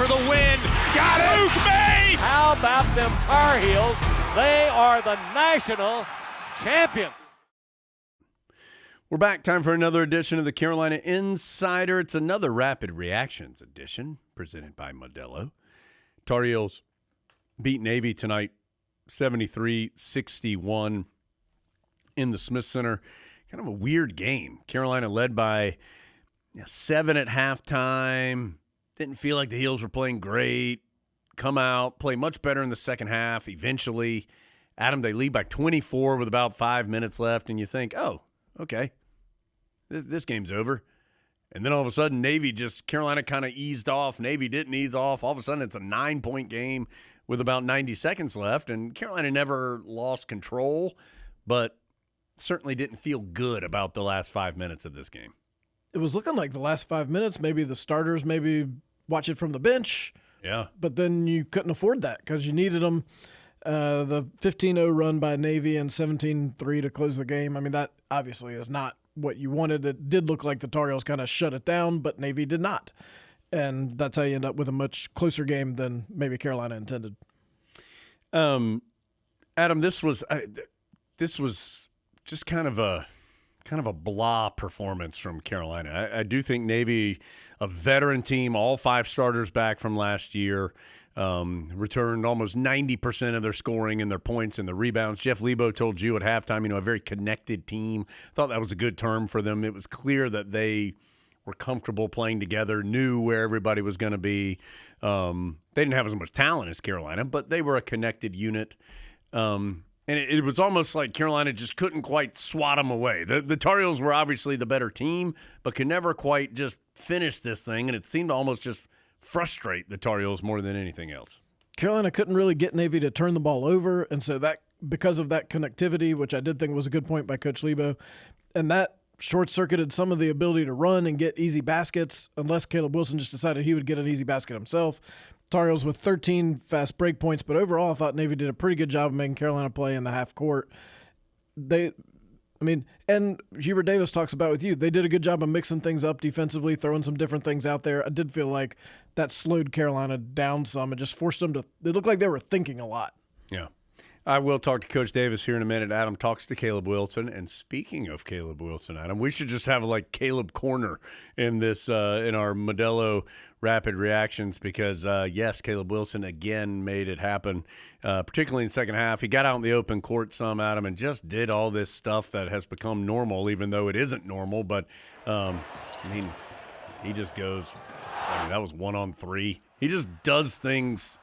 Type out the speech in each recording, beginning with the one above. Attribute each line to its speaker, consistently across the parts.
Speaker 1: for the win. Got it! Luke May!
Speaker 2: How about them Tar Heels? They are the national champions.
Speaker 3: We're back. Time for another edition of the Carolina Insider. It's another Rapid Reactions edition presented by Modelo. Tar Heels beat Navy tonight 73-61 in the Smith Center. Kind of a weird game. Carolina led by 7 at halftime. Didn't feel like the Heels were playing great. Come out, play much better in the second half. Eventually, Adam, they lead by 24 with about 5 minutes left, and you think, oh, okay, this game's over. And then all of a sudden, Carolina kind of eased off. Navy didn't ease off. All of a sudden, it's a 9-point game with about 90 seconds left, and Carolina never lost control, but certainly didn't feel good about the last 5 minutes of this game.
Speaker 4: It was looking like the last 5 minutes, maybe the starters maybe watch it from the bench.
Speaker 3: Yeah.
Speaker 4: But then you couldn't afford that because you needed them. The 15-0 run by Navy and 17-3 to close the game. I mean, that obviously is not what you wanted. It did look like the Tar Heels kind of shut it down, but Navy did not. And that's how you end up with a much closer game than maybe Carolina intended.
Speaker 3: Adam, this was just kind of a blah performance from Carolina. I do think Navy, a veteran team, all 5 starters back from last year, returned almost 90% of their scoring and their points and the rebounds. Jeff Lebo told you at halftime, a very connected team. I thought that was a good term for them. It was clear that they were comfortable playing together, knew where everybody was going to be. They didn't have as much talent as Carolina, but they were a connected unit. And it was almost like Carolina just couldn't quite swat them away. The Tar Heels were obviously the better team, but could never quite just finish this thing, and it seemed to almost just frustrate the Tar Heels more than anything else.
Speaker 4: Carolina couldn't really get Navy to turn the ball over, and so that because of that connectivity, which I did think was a good point by Coach Lebo, and that short-circuited some of the ability to run and get easy baskets, unless Caleb Wilson just decided he would get an easy basket himself. Tar Heels with 13 fast break points, but overall I thought Navy did a pretty good job of making Carolina play in the half court. And Hubert Davis talks about with you, they did a good job of mixing things up defensively, throwing some different things out there. I did feel like that slowed Carolina down some and just forced them to – they looked like they were thinking a lot. Yeah.
Speaker 3: I will talk to Coach Davis here in a minute. Adam talks to Caleb Wilson. And speaking of Caleb Wilson, Adam, we should just have like Caleb Corner in this in our Modelo Rapid Reactions because, yes, Caleb Wilson again made it happen, particularly in the second half. He got out in the open court some, Adam, and just did all this stuff that has become normal, even though it isn't normal. But, he just goes – that was 1-on-3. He just does things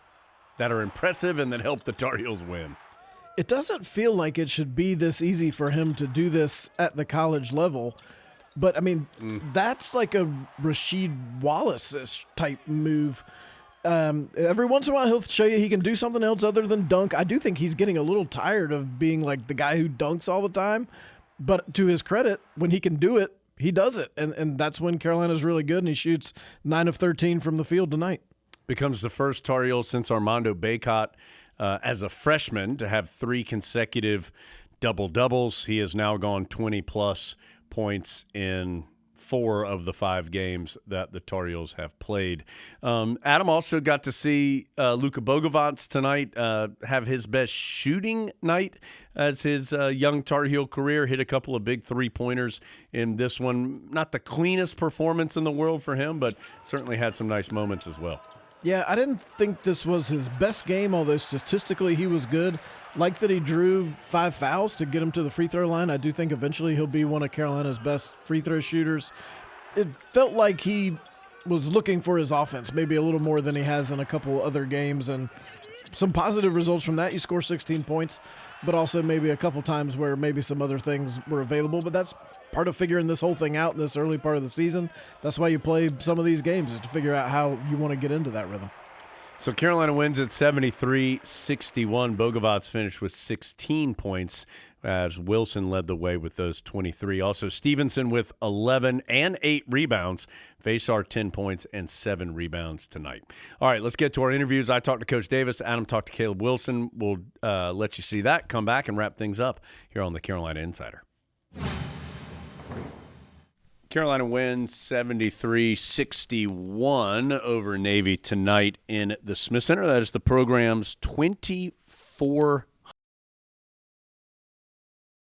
Speaker 3: that are impressive and that help the Tar Heels win.
Speaker 4: It doesn't feel like it should be this easy for him to do this at the college level. But, that's like a Rasheed Wallace type move. Every once in a while, he'll show you he can do something else other than dunk. I do think he's getting a little tired of being like the guy who dunks all the time. But to his credit, when he can do it, he does it. And that's when Carolina's really good, and he shoots 9 of 13 from the field tonight.
Speaker 3: Becomes the first Tar Heel since Armando Bacot as a freshman to have 3 consecutive double-doubles. He has now gone 20-plus points in 4 of the 5 games that the Tar Heels have played. Adam also got to see Luka Bogovac tonight have his best shooting night as his young Tar Heel career. Hit a couple of big three-pointers in this one. Not the cleanest performance in the world for him, but certainly had some nice moments as well.
Speaker 4: Yeah, I didn't think this was his best game, although statistically he was good. Like that he drew 5 fouls to get him to the free throw line. I do think eventually he'll be one of Carolina's best free throw shooters. It felt like he was looking for his offense, maybe a little more than he has in a couple other games, and some positive results from that. You score 16 points, but also maybe a couple times where maybe some other things were available, but that's part of figuring this whole thing out in this early part of the season. That's why you play some of these games, is to figure out how you want to get into that rhythm.
Speaker 3: So Carolina wins at 73-61. Bogovac finished with 16 points as Wilson led the way with those 23. Also Stevenson with 11 and 8 rebounds. Vasar 10 points and 7 rebounds tonight. All right, let's get to our interviews. I talked to Coach Davis. Adam talked to Caleb Wilson. We'll let you see that. Come back and wrap things up here on the Carolina Insider. Carolina wins 73-61 over Navy tonight in the Smith Center. That is the program's 24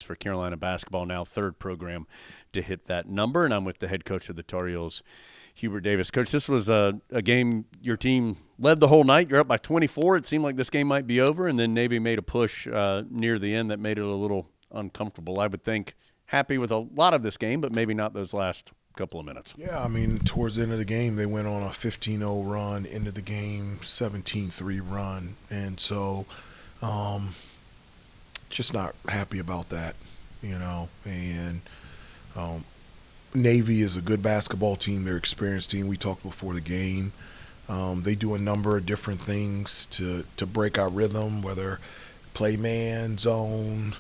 Speaker 3: for Carolina basketball, now third program to hit that number. And I'm with the head coach of the Tar Heels, Hubert Davis. Coach, this was a game your team led the whole night. You're up by 24. It seemed like this game might be over, and then Navy made a push near the end that made it a little uncomfortable. I would think happy with a lot of this game, but maybe not those last couple of minutes.
Speaker 5: Yeah, I mean, towards the end of the game, they went on a 15-0 run, into the game 17-3 run. And so just not happy about that, And Navy is a good basketball team. They're an experienced team. We talked before the game. They do a number of different things to break our rhythm, whether play man, zone.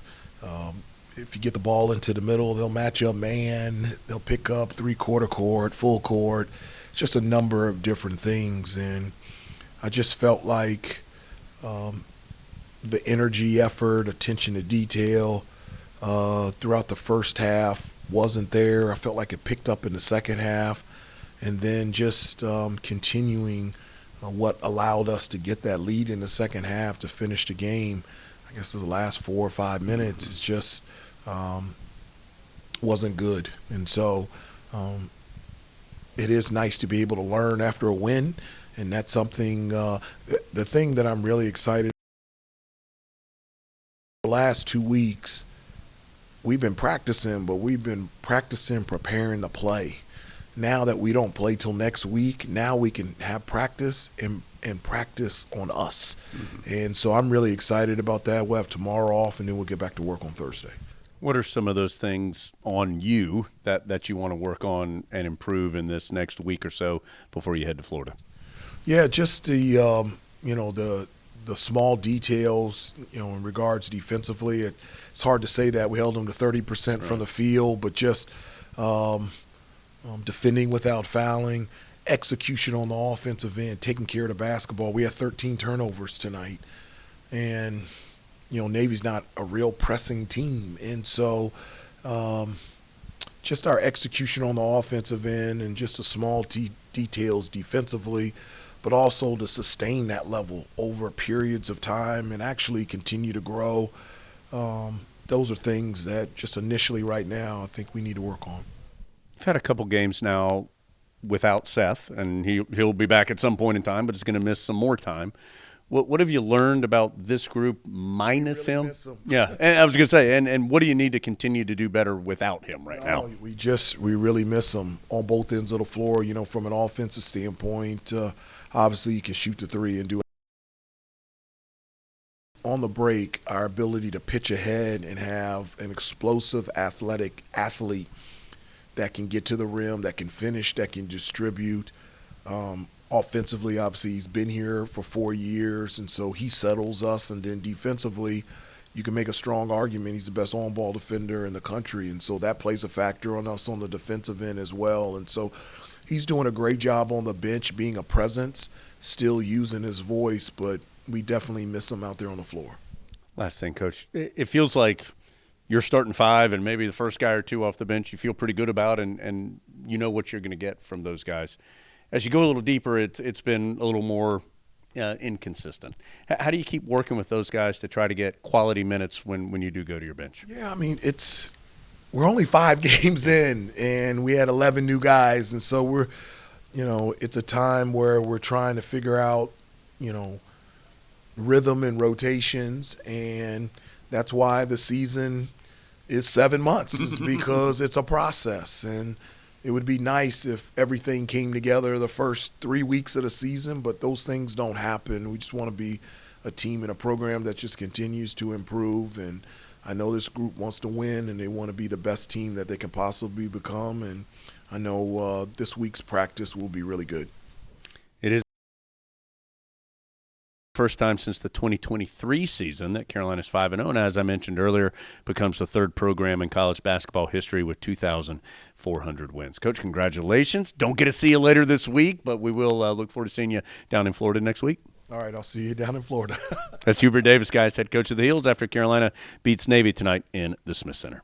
Speaker 5: If you get the ball into the middle, they'll match up man. They'll pick up three-quarter court, full court. Just a number of different things. And I just felt like the energy, effort, attention to detail throughout the first half wasn't there. I felt like it picked up in the second half. And then just continuing what allowed us to get that lead in the second half to finish the game, I guess the last 4 or 5 minutes, is just wasn't good. And so it is nice to be able to learn after a win. And that's something, the thing that I'm really excited about. The last 2 weeks, we've been practicing, but we've been practicing preparing to play. Now that we don't play till next week, now we can have practice and practice on us. Mm-hmm. And so I'm really excited about that. We'll have tomorrow off, and then we'll get back to work on Thursday.
Speaker 3: What are some of those things on you that you want to work on and improve in this next week or so before you head to Florida?
Speaker 5: Yeah, just the small details, in regards defensively. It's hard to say that. We held them to 30% from the field, but just defending without fouling, execution on the offensive end, taking care of the basketball. We had 13 turnovers tonight. And, Navy's not a real pressing team. And so just our execution on the offensive end and just the small details defensively, but also to sustain that level over periods of time and actually continue to grow. Those are things that just initially right now I think we need to work on.
Speaker 3: We've had a couple games now without Seth, and he'll be back at some point in time, but he's going to miss some more time. What have you learned about this group minus him?
Speaker 5: Miss him.
Speaker 3: Yeah, and I was going to say, and what do you need to continue to do better without him right now?
Speaker 5: We really miss him on both ends of the floor. From an offensive standpoint, obviously you can shoot the three and do it. On the break, our ability to pitch ahead and have an explosive, athletic athlete that can get to the rim, that can finish, that can distribute. Offensively, obviously, he's been here for 4 years, and so he settles us. And then defensively, you can make a strong argument he's the best on-ball defender in the country, and so that plays a factor on us on the defensive end as well. And so he's doing a great job on the bench, being a presence, still using his voice, but we definitely miss him out there on the floor.
Speaker 3: Last thing, Coach, it feels like you're starting five and maybe the first guy or two off the bench you feel pretty good about, and you know what you're going to get from those guys. As you go a little deeper, it's been a little more inconsistent. How do you keep working with those guys to try to get quality minutes when you do go to your bench?
Speaker 5: Yeah, I mean, we're only 5 games in, and we had 11 new guys, and so it's a time where we're trying to figure out, rhythm and rotations, and that's why the season is 7 months, is because it's a process. And it would be nice if everything came together the first 3 weeks of the season, but those things don't happen. We just want to be a team and a program that just continues to improve. And I know this group wants to win, and they want to be the best team that they can possibly become. And I know this week's practice will be really good.
Speaker 3: It is first time since the 2023 season that Carolina's 5-0, and as I mentioned earlier, becomes the third program in college basketball history with 2,400 wins. Coach, congratulations. Don't get to see you later this week, but we will look forward to seeing you down in Florida next week.
Speaker 5: All right, I'll see you down in Florida.
Speaker 3: That's Hubert Davis, guys, head coach of the Heels after Carolina beats Navy tonight in the Smith Center.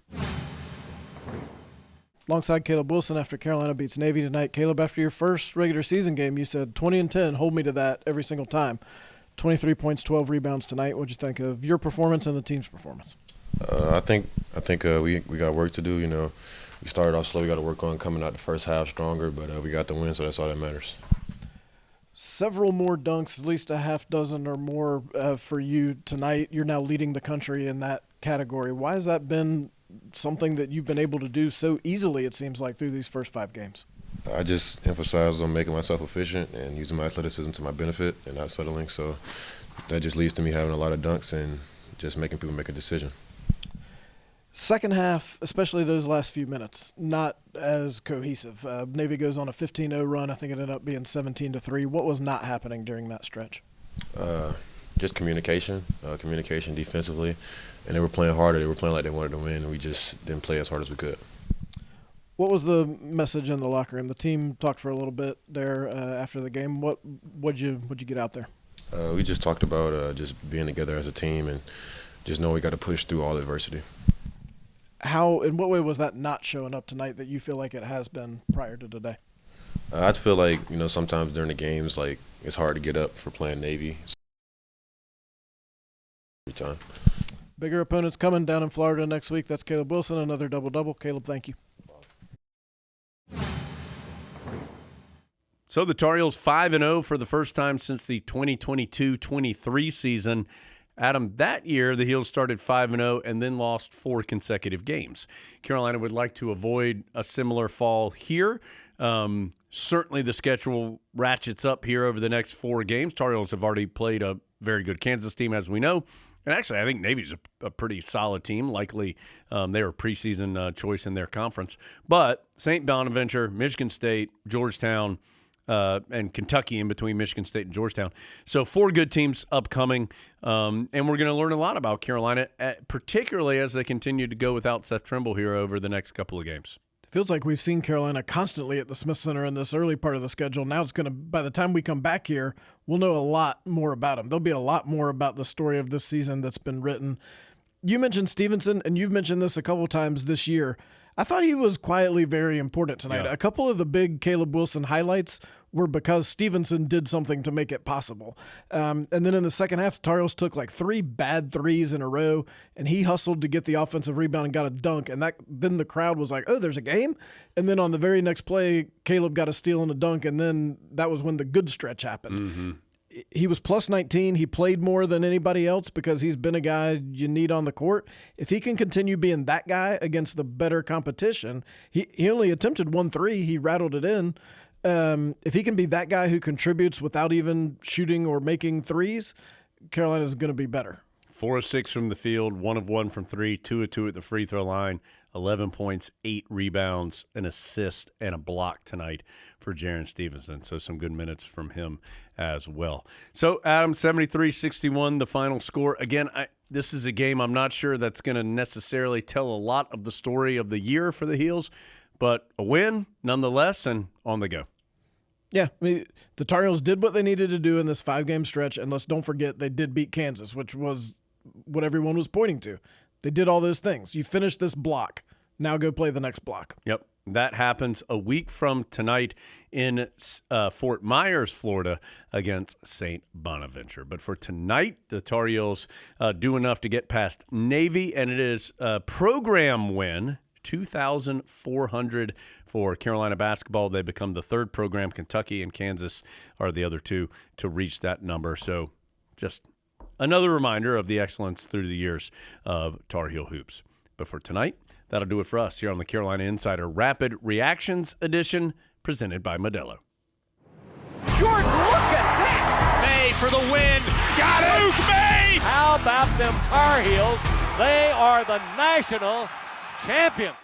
Speaker 4: alongside Caleb Wilson after Carolina beats Navy tonight. Caleb, after your first regular season game, you said 20-10, hold me to that every single time. 23 points, 12 rebounds tonight. What'd you think of your performance and the team's performance?
Speaker 6: I think we got work to do. You know, we started off slow. We got to work on coming out the first half stronger, but we got the win, so that's all that matters.
Speaker 4: Several more dunks, at least a half dozen or more for you tonight. You're now leading the country in that category. Why has that been something that you've been able to do so easily, it seems like, through these first 5 games?
Speaker 6: I just emphasize on making myself efficient and using my athleticism to my benefit and not settling. So that just leads to me having a lot of dunks and just making people make a decision.
Speaker 4: Second half, especially those last few minutes, not as cohesive. Navy goes on a 15-0 run. I think it ended up being 17-3. What was not happening during that stretch?
Speaker 6: Just communication defensively. And they were playing harder. They were playing like they wanted to win, and we just didn't play as hard as we could.
Speaker 4: What was the message in the locker room? The team talked for a little bit there after the game. What'd you get out there?
Speaker 6: We just talked about just being together as a team and just know we got to push through all adversity.
Speaker 4: In what way was that not showing up tonight that you feel like it has been prior to today?
Speaker 6: I feel like, sometimes during the games, like, it's hard to get up for playing Navy. Every time.
Speaker 4: Bigger opponents coming down in Florida next week. That's Caleb Wilson, another double-double. Caleb, thank you.
Speaker 3: So the Tar Heels 5-0 for the first time since the 2022-23 season. Adam, that year the Heels started 5-0 and then lost 4 consecutive games. Carolina would like to avoid a similar fall here. Certainly the schedule ratchets up here over the next 4 games. Tar Heels have already played a very good Kansas team, as we know. And actually, I think Navy's a pretty solid team. Likely they were a preseason choice in their conference. But St. Bonaventure, Michigan State, Georgetown, and Kentucky in between Michigan State and Georgetown. So 4 good teams upcoming, and we're going to learn a lot about Carolina, particularly as they continue to go without Seth Trimble here over the next couple of games.
Speaker 4: It feels like we've seen Carolina constantly at the Smith Center in this early part of the schedule. Now it's going to, by the time we come back here, we'll know a lot more about them. There'll be a lot more about the story of this season that's been written. You mentioned Stevenson, and you've mentioned this a couple times this year. I thought he was quietly very important tonight.
Speaker 3: Yeah.
Speaker 4: A couple of the big Caleb Wilson highlights were because Stevenson did something to make it possible. And then in the second half, Tar Heels took like 3 bad threes in a row, and he hustled to get the offensive rebound and got a dunk. And then the crowd was like, oh, there's a game? And then on the very next play, Caleb got a steal and a dunk, and then that was when the good stretch happened.
Speaker 3: Mm-hmm.
Speaker 4: He was plus 19. He played more than anybody else because he's been a guy you need on the court. If he can continue being that guy against the better competition, he only attempted 1 3. He rattled it in. If he can be that guy who contributes without even shooting or making threes, Carolina's going to be better.
Speaker 3: 4 of 6 from the field, 1 of 1 from 3, 2 of 2 at the free throw line, 11 points, 8 rebounds, an assist, and a block tonight for Jaren Stevenson. So some good minutes from him as well. So, Adam, 73-61, the final score. Again, this is a game I'm not sure that's going to necessarily tell a lot of the story of the year for the Heels, but a win nonetheless, and on the go.
Speaker 4: Yeah, I mean, the Tar Heels did what they needed to do in this 5-game stretch, and let's don't forget they did beat Kansas, which was what everyone was pointing to. They did all those things. You finished this block. Now go play the next block.
Speaker 3: Yep. That happens a week from tonight in Fort Myers, Florida, against St. Bonaventure. But for tonight, the Tar Heels do enough to get past Navy, and it is a program win, 2,400 for Carolina basketball. They become the 3rd program. Kentucky and Kansas are the other 2 to reach that number. So just another reminder of the excellence through the years of Tar Heel hoops. But for tonight, that'll do it for us here on the Carolina Insider Rapid Reactions Edition, presented by Modelo.
Speaker 2: Jordan, look at that!
Speaker 1: May for the win. Got it! Luke May!
Speaker 2: How about them Tar Heels? They are the national champions.